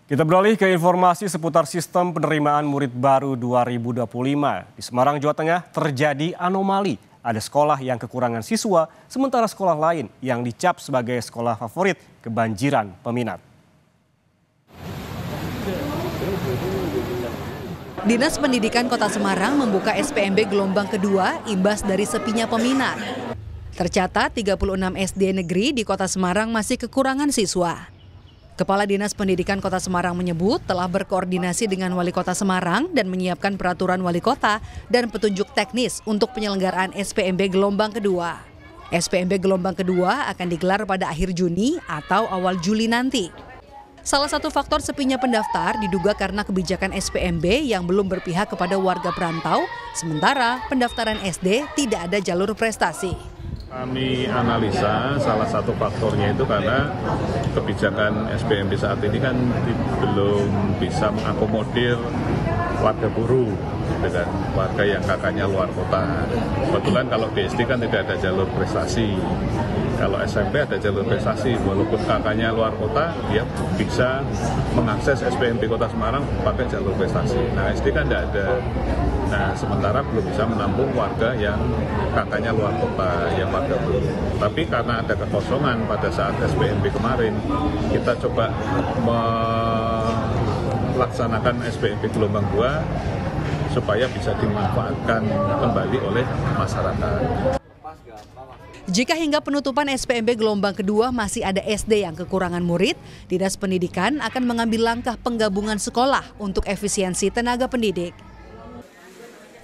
Kita beralih ke informasi seputar sistem penerimaan murid baru 2025. Di Semarang, Jawa Tengah terjadi anomali. Ada sekolah yang kekurangan siswa, sementara sekolah lain yang dicap sebagai sekolah favorit kebanjiran peminat. Dinas Pendidikan Kota Semarang membuka SPMB gelombang kedua imbas dari sepinya peminat. Tercatat 36 SD negeri di Kota Semarang masih kekurangan siswa. Kepala Dinas Pendidikan Kota Semarang menyebut telah berkoordinasi dengan Wali Kota Semarang dan menyiapkan peraturan Wali Kota dan petunjuk teknis untuk penyelenggaraan SPMB gelombang kedua. SPMB gelombang kedua akan digelar pada akhir Juni atau awal Juli nanti. Salah satu faktor sepinya pendaftar diduga karena kebijakan SPMB yang belum berpihak kepada warga perantau, sementara pendaftaran SD tidak ada jalur prestasi. Kami analisa salah satu faktornya itu karena kebijakan SPMB saat ini kan belum bisa mengakomodir warga buruh, gitu kan, warga yang kakaknya luar kota. Kebetulan kalau di SD kan tidak ada jalur prestasi. Kalau SMP ada jalur prestasi, walaupun kakaknya luar kota, dia bisa mengakses SPMB Kota Semarang pakai jalur prestasi. Nah, SD kan tidak ada. Nah, sementara belum bisa menampung warga yang kakaknya luar kota, yang warga buruh. Tapi karena ada kekosongan pada saat SPMB kemarin, kita coba melaksanakan SPMB gelombang 2 supaya bisa dimanfaatkan kembali oleh masyarakat. Jika hingga penutupan SPMB gelombang kedua masih ada SD yang kekurangan murid, Dinas Pendidikan akan mengambil langkah penggabungan sekolah untuk efisiensi tenaga pendidik.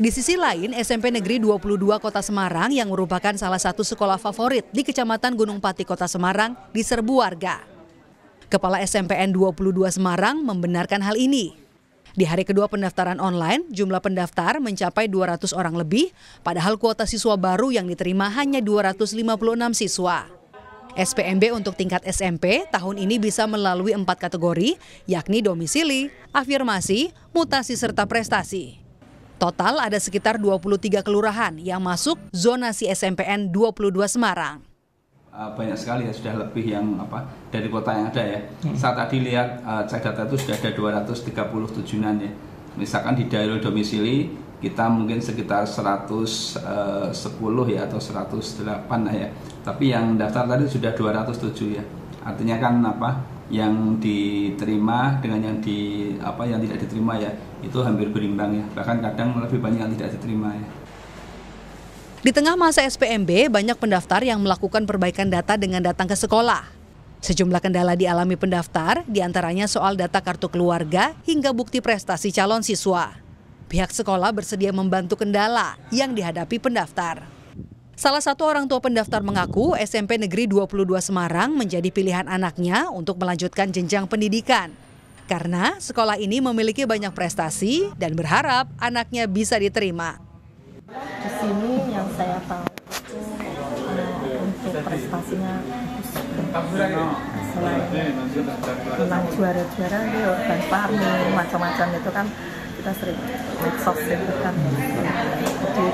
Di sisi lain, SMP Negeri 22 Kota Semarang yang merupakan salah satu sekolah favorit di Kecamatan Gunung Pati Kota Semarang diserbu warga. Kepala SMPN 22 Semarang membenarkan hal ini. Di hari kedua pendaftaran online, jumlah pendaftar mencapai 200 orang lebih, padahal kuota siswa baru yang diterima hanya 256 siswa. SPMB untuk tingkat SMP tahun ini bisa melalui 4 kategori, yakni domisili, afirmasi, mutasi serta prestasi. Total ada sekitar 23 kelurahan yang masuk zonasi SMPN 22 Semarang. Banyak sekali ya, sudah lebih yang dari kota yang ada ya. Saat tadi lihat cek data itu sudah ada 237-an ya. Misalkan di daerah domisili kita mungkin sekitar 110 ya atau 108 lah ya. Tapi yang daftar tadi sudah 207 ya. Artinya kan yang diterima dengan yang yang tidak diterima ya, itu hampir berimbang ya. Bahkan kadang lebih banyak yang tidak diterima ya. Di tengah masa SPMB, banyak pendaftar yang melakukan perbaikan data dengan datang ke sekolah. Sejumlah kendala dialami pendaftar, diantaranya soal data kartu keluarga hingga bukti prestasi calon siswa. Pihak sekolah bersedia membantu kendala yang dihadapi pendaftar. Salah satu orang tua pendaftar mengaku SMP Negeri 22 Semarang menjadi pilihan anaknya untuk melanjutkan jenjang pendidikan. Karena sekolah ini memiliki banyak prestasi dan berharap anaknya bisa diterima. Di sini yang saya tahu itu untuk prestasinya selain menang juara-juara di urban farming macam-macam itu kan kita sering medsos itu kan, jadi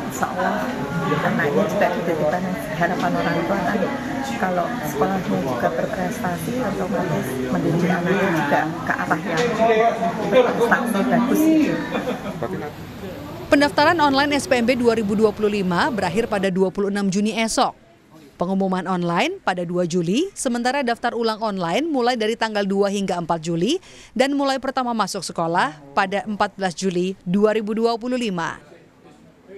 insya Allah anaknya juga dititipkan harapan orang tua kan kalau sekolahnya juga berprestasi otomatis mendidik anaknya juga ke arah yang berprestasi bagus. Pendaftaran online SPMB 2025 berakhir pada 26 Juni esok. Pengumuman online pada 2 Juli, sementara daftar ulang online mulai dari tanggal 2 hingga 4 Juli dan mulai pertama masuk sekolah pada 14 Juli 2025.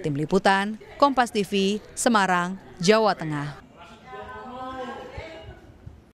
Tim Liputan, Kompas TV, Semarang, Jawa Tengah.